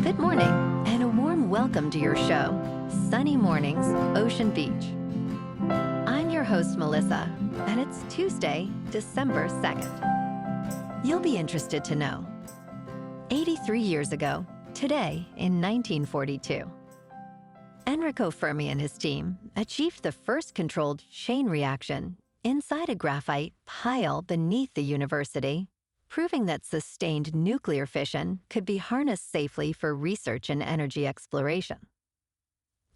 Good morning, and a warm welcome to your show, Sunny Mornings, Ocean Beach. I'm your host, Melissa, and it's Tuesday, December 2nd. You'll be interested to know. 83 years ago, today in 1942, Enrico Fermi and his team achieved the first controlled chain reaction inside a graphite pile beneath the university, proving that sustained nuclear fission could be harnessed safely for research and energy exploration.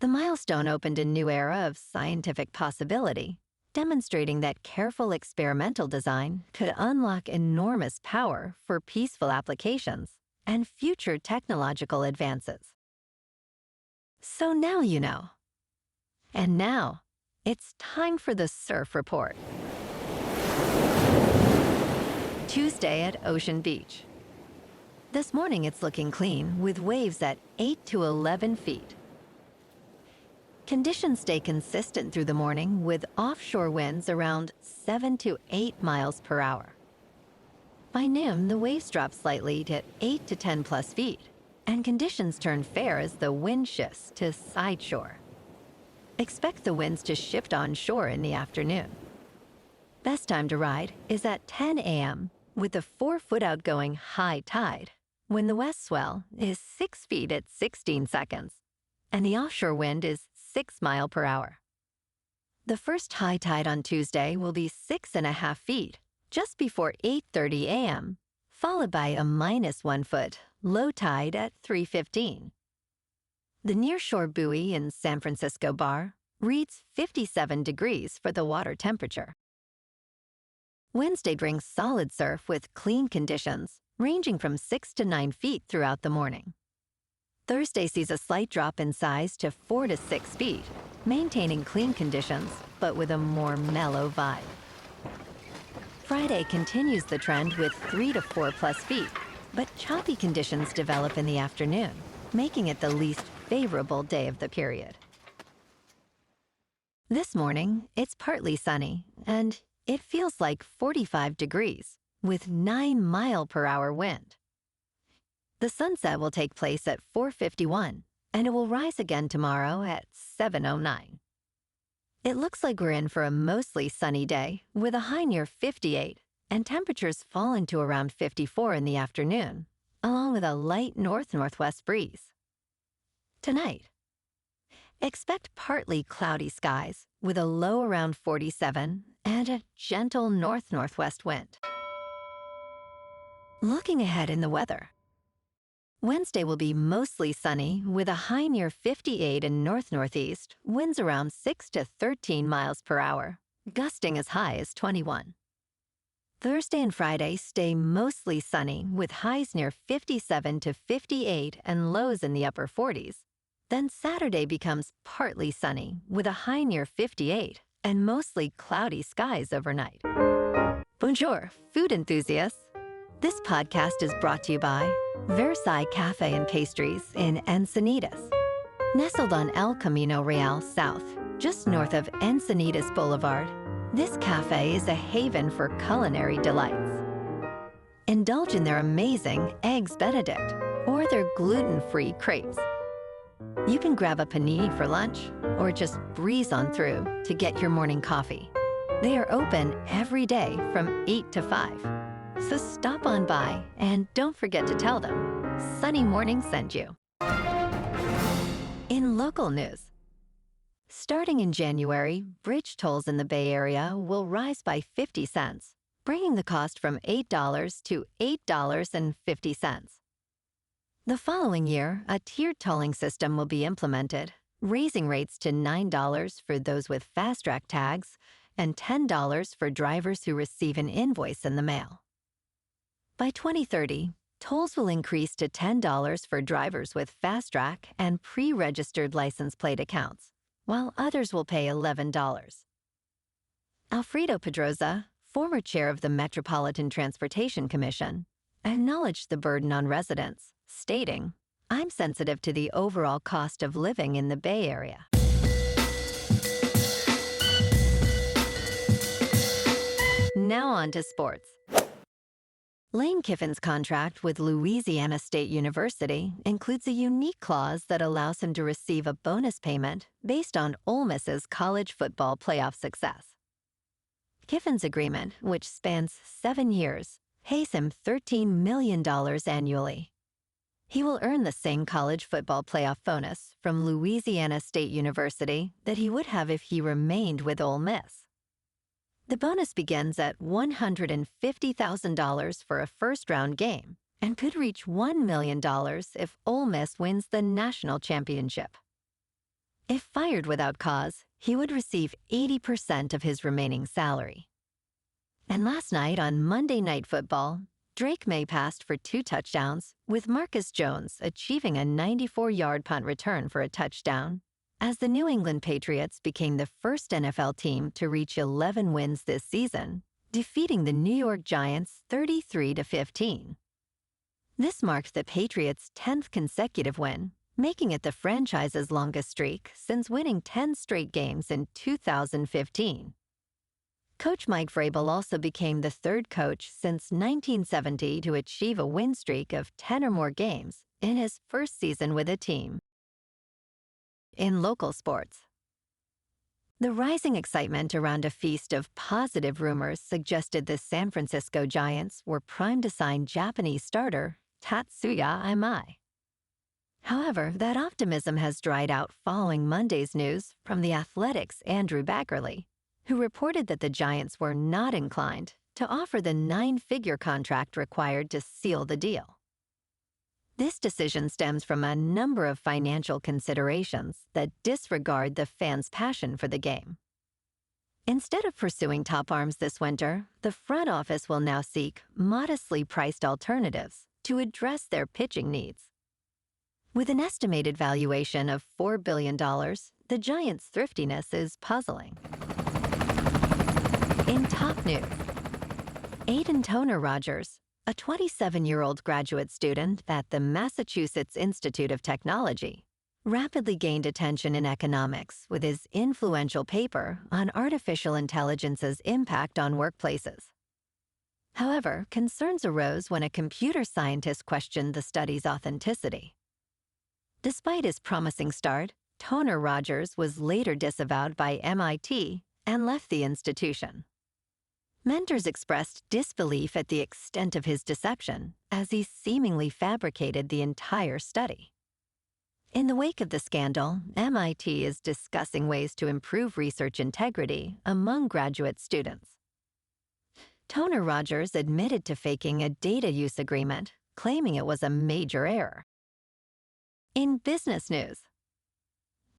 The milestone opened a new era of scientific possibility, demonstrating that careful experimental design could unlock enormous power for peaceful applications and future technological advances. So now you know. And now, it's time for the Surf Report. Tuesday at Ocean Beach. This morning it's looking clean with waves at 8 to 11 feet. Conditions stay consistent through the morning with offshore winds around 7 to 8 miles per hour. By noon, the waves drop slightly to 8 to 10 plus feet, and conditions turn fair as the wind shifts to side shore. Expect the winds to shift onshore in the afternoon. Best time to ride is at 10 a.m. with a 4-foot outgoing high tide, when the west swell is 6 feet at 16 seconds, and the offshore wind is 6 miles per hour. The first high tide on Tuesday will be 6.5 feet, just before 8:30 a.m., followed by a -1 foot low tide at 3:15. The nearshore buoy in San Francisco Bar reads 57 degrees for the water temperature. Wednesday brings solid surf with clean conditions, ranging from 6 to 9 feet throughout the morning. Thursday sees a slight drop in size to 4 to 6 feet, maintaining clean conditions, but with a more mellow vibe. Friday continues the trend with 3 to 4 plus feet, but choppy conditions develop in the afternoon, making it the least favorable day of the period. This morning, it's partly sunny, and it feels like 45 degrees, with 9 mile per hour wind. The sunset will take place at 4:51, and it will rise again tomorrow at 7:09. It looks like we're in for a mostly sunny day, with a high near 58, and temperatures fall into around 54 in the afternoon, along with a light north-northwest breeze. Tonight, expect partly cloudy skies with a low around 47 and a gentle north-northwest wind. Looking ahead in the weather. Wednesday will be mostly sunny with a high near 58 and north-northeast, winds around 6 to 13 miles per hour, gusting as high as 21. Thursday and Friday stay mostly sunny with highs near 57 to 58 and lows in the upper 40s. Then Saturday becomes partly sunny with a high near 58 and mostly cloudy skies overnight. Bonjour, food enthusiasts. This podcast is brought to you by Versailles Cafe and Pastries in Encinitas. Nestled on El Camino Real South, just north of Encinitas Boulevard, this cafe is a haven for culinary delights. Indulge in their amazing Eggs Benedict or their gluten-free crepes. You can grab a panini for lunch or just breeze on through to get your morning coffee. They are open every day from 8 to 5. So stop on by and don't forget to tell them Sunny Morning sent you. In local news, starting in January, bridge tolls in the Bay Area will rise by 50 cents, bringing the cost from $8 to $8.50. The following year, a tiered tolling system will be implemented, raising rates to $9 for those with fast-track tags and $10 for drivers who receive an invoice in the mail. By 2030, tolls will increase to $10 for drivers with fast-track and pre-registered license plate accounts, while others will pay $11. Alfredo Pedroza, former chair of the Metropolitan Transportation Commission, acknowledged the burden on residents, stating, "I'm sensitive to the overall cost of living in the Bay Area." Now on to sports. Lane Kiffin's contract with Louisiana State University includes a unique clause that allows him to receive a bonus payment based on Ole Miss's college football playoff success. Kiffin's agreement, which spans 7 years, pays him $13 million annually. He will earn the same college football playoff bonus from Louisiana State University that he would have if he remained with Ole Miss. The bonus begins at $150,000 for a first-round game and could reach $1 million if Ole Miss wins the national championship. If fired without cause, he would receive 80% of his remaining salary. And last night on Monday Night Football, Drake May passed for 2 touchdowns, with Marcus Jones achieving a 94-yard punt return for a touchdown, as the New England Patriots became the first NFL team to reach 11 wins this season, defeating the New York Giants 33-15. This marked the Patriots' 10th consecutive win, making it the franchise's longest streak since winning 10 straight games in 2015. Coach Mike Vrabel also became the 3rd coach since 1970 to achieve a win streak of 10 or more games in his first season with a team. In local sports, the rising excitement around a feast of positive rumors suggested the San Francisco Giants were primed to sign Japanese starter Tatsuya Imai. However, that optimism has dried out following Monday's news from The Athletic's Andrew Baggarly, who reported that the Giants were not inclined to offer the 9-figure contract required to seal the deal. This decision stems from a number of financial considerations that disregard the fans' passion for the game. Instead of pursuing top arms this winter, the front office will now seek modestly priced alternatives to address their pitching needs. With an estimated valuation of $4 billion, the Giants' thriftiness is puzzling. In top news, Aidan Toner-Rodgers, a 27-year-old graduate student at the Massachusetts Institute of Technology, rapidly gained attention in economics with his influential paper on artificial intelligence's impact on workplaces. However, concerns arose when a computer scientist questioned the study's authenticity. Despite his promising start, Toner-Rodgers was later disavowed by MIT and left the institution. Mentors expressed disbelief at the extent of his deception, as he seemingly fabricated the entire study. In the wake of the scandal, MIT is discussing ways to improve research integrity among graduate students. Toner-Rodgers admitted to faking a data use agreement, claiming it was a major error. In business news,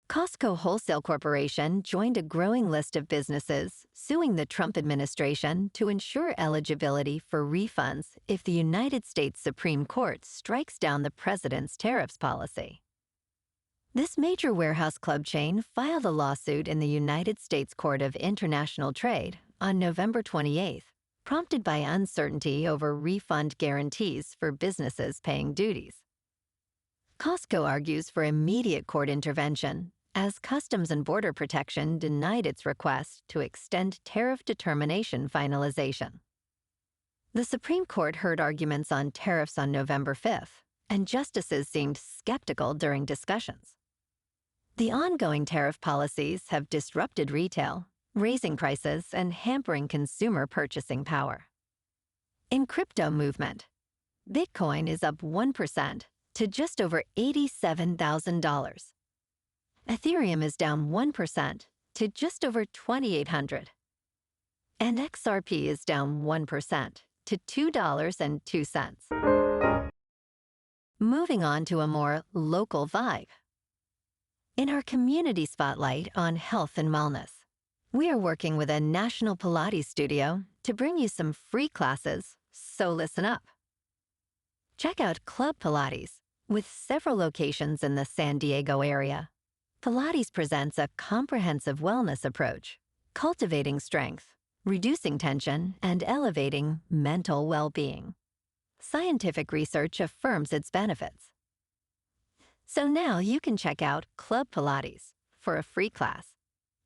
Costco Wholesale Corporation joined a growing list of businesses suing the Trump administration to ensure eligibility for refunds if the United States Supreme Court strikes down the president's tariffs policy. This major warehouse club chain filed a lawsuit in the United States Court of International Trade on November 28th, prompted by uncertainty over refund guarantees for businesses paying duties. Costco argues for immediate court intervention, as Customs and Border Protection denied its request to extend tariff determination finalization. The Supreme Court heard arguments on tariffs on November 5th, and justices seemed skeptical during discussions. The ongoing tariff policies have disrupted retail, raising prices and hampering consumer purchasing power. In crypto movement, Bitcoin is up 1% to just over $87,000. Ethereum is down 1% to just over $2,800. And XRP is down 1% to $2.02. Moving on to a more local vibe. In our community spotlight on health and wellness, we are working with a national Pilates studio to bring you some free classes, so listen up. Check out Club Pilates, with several locations in the San Diego area. Pilates presents a comprehensive wellness approach, cultivating strength, reducing tension, and elevating mental well-being. Scientific research affirms its benefits. So now you can check out Club Pilates for a free class,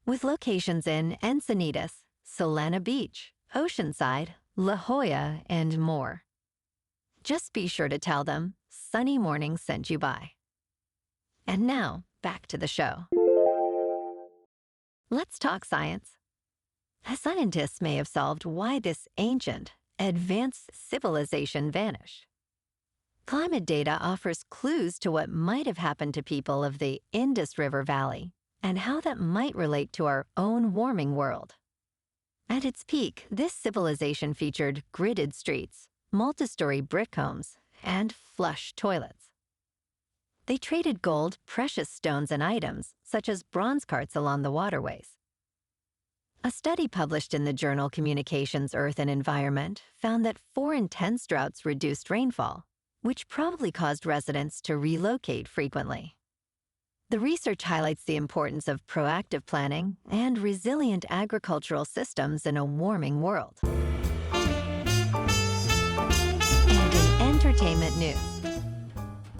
with locations in Encinitas, Solana Beach, Oceanside, La Jolla, and more. Just be sure to tell them Sunny Morning sent you by. And now, back to the show. Let's talk science. Scientists may have solved why this ancient, advanced civilization vanished. Climate data offers clues to what might have happened to people of the Indus River Valley and how that might relate to our own warming world. At its peak, this civilization featured gridded streets, multi-story brick homes, and flush toilets. They traded gold, precious stones, and items, such as bronze carts along the waterways. A study published in the journal Communications, Earth and Environment found that 4 intense droughts reduced rainfall, which probably caused residents to relocate frequently. The research highlights the importance of proactive planning and resilient agricultural systems in a warming world. And in entertainment news,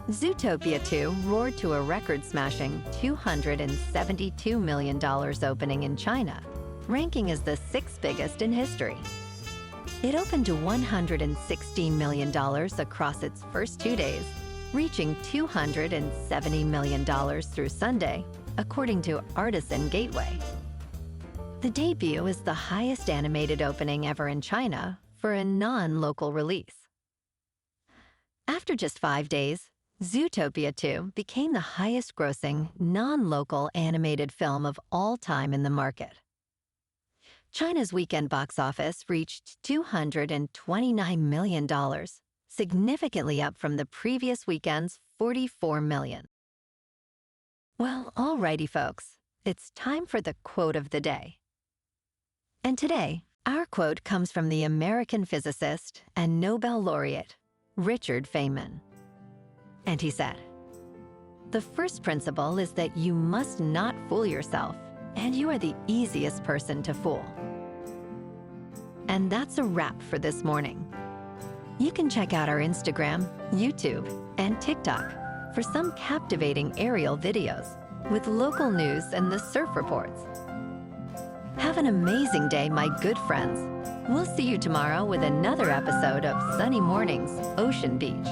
Zootopia 2 roared to a record-smashing $272 million opening in China, ranking as the 6th biggest in history. It opened to $116 million across its first 2 days, reaching $270 million through Sunday, according to Artisan Gateway. The debut is the highest animated opening ever in China for a non-local release. After just 5 days, Zootopia 2 became the highest-grossing, non-local animated film of all time in the market. China's weekend box office reached $229 million, significantly up from the previous weekend's $44 million. Well, alrighty, folks, it's time for the quote of the day. And today, our quote comes from the American physicist and Nobel laureate, Richard Feynman. And he said, "The first principle is that you must not fool yourself, and you are the easiest person to fool." And that's a wrap for this morning. You can check out our Instagram, YouTube, and TikTok for some captivating aerial videos with local news and the surf reports. Have an amazing day, my good friends. We'll see you tomorrow with another episode of Sunny Mornings, Ocean Beach.